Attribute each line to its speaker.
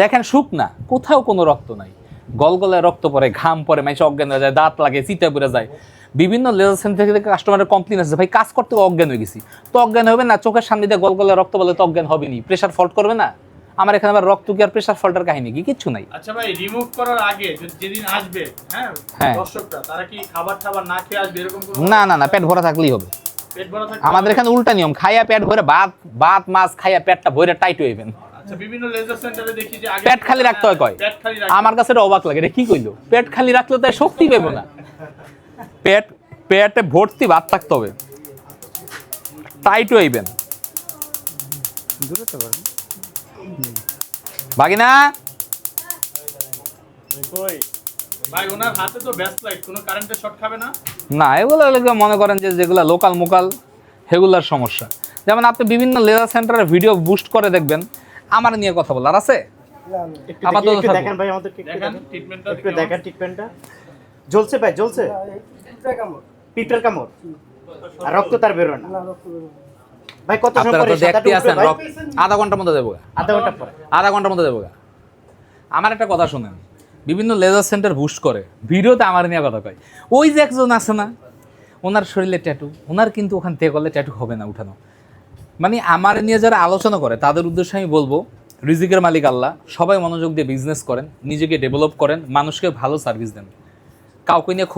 Speaker 1: দেখেন শুকনা, কোথাও কোনো রক্ত নাই, গলগলায় রক্ত পড়ে, ঘাম পড়ে, মানুষ অজ্ঞান হয়ে যায়, দাঁত লাগে, চিতা পড়ে যায়। বিভিন্ন লেজার সেন্টার থেকে কাস্টমারের কমপ্লেন আছে, ভাই কাজ করতে অজ্ঞান হয়ে গেছি। তো অজ্ঞান হবে না, চোখের সামনে দিয়ে গলগলায় রক্ত বলে তো অজ্ঞান হবে নি, প্রেশার ফল্ট করবে না? আমার এখানে আবার রক্ত কি আর প্রেশার ফল্টের কাহিনী কি? কিচ্ছু নাই।
Speaker 2: আচ্ছা ভাই, রিমুভ করার আগে যেদিন আসবে, হ্যাঁ
Speaker 1: হ্যাঁ।
Speaker 2: দর্শকরা, তারা কি খাবার না খেয়ে আসবে এরকম কোনো?
Speaker 1: না না না, পেট ভরা থাকলেই হবে।
Speaker 2: পেট ভরা থাকবে?
Speaker 1: আমাদের এখানে উল্টা নিয়ম, খাইয়া পেট ভরে, ভাত মাছ খাইয়া পেটটা ভরে টাইট হইবেন।
Speaker 2: আচ্ছা, বিভিন্ন লেজার সেন্টারে দেখি যে আগে
Speaker 1: পেট খালি রাখতে হয় কয়,
Speaker 2: পেট খালি রাখতে
Speaker 1: আমার কাছে এটা অবাক লাগে, এটা কি কইলো? পেট খালি রাখলে তো শক্তি পাবো না, পেটে ভর্তি ভাত থাকতে হবে, টাইট হইবেন। বাগিনা
Speaker 2: কই ভাই, ওনার হাতে তো ব্যাস লাইট, কোনো কারেন্টের শর্ট খাবে না?
Speaker 1: না, এগুলো মনে করেন যে যেগুলো লোকাল মোকাল সেগুলোর সমস্যা। যেমন আপনি বিভিন্ন লেজার সেন্টারের ভিডিও বুস্ট করে দেখবেন, আমার নিয়ে কথা বলার আছে। আপাতত থাকুক।
Speaker 3: দেখেন ভাই, আমাদেরকে একটু
Speaker 2: দেখেন
Speaker 3: দেখেন,
Speaker 2: ট্রিটমেন্টটা
Speaker 3: একটু দেখেন ট্রিটমেন্টটা। জ্বলছে ভাই, জ্বলছে, পিঁপড়ার কামড়, আর রক্ত তার বেরোয় না ভাই। কত সময়
Speaker 1: আপনারা
Speaker 3: পরে
Speaker 1: তো দেখতে
Speaker 3: সাদাটা
Speaker 1: আছেন,
Speaker 3: উঠবে ভাই?
Speaker 1: আধা ঘন্টার মধ্যে দেবো,
Speaker 3: আধা ঘন্টা পরে।
Speaker 1: আধা ঘন্টার মধ্যে দেবো। আমার একটা কথা শুনেন, বিভিন্ন লেজার সেন্টার বুস্ট করে ভিডিওতে আমার নিয়ে কথা কয়, ওই যে একজন আছে না, ওনার শরীরে ট্যাটু, ওনার কিন্তু ওখান থেকে করলে ট্যাটু হবে না উঠানো। মানে আমার নিয়ে যারা আলোচনা করে তাদের উদ্দেশ্যে আমি বলবো, রিজিকের মালিক আল্লাহ, সবাই মনোযোগ দিয়ে বিজনেস করেন, নিজেকে ডেভেলপ করেন, মানুষকে ভালো সার্ভিস দেন, কাউকে নিয়ে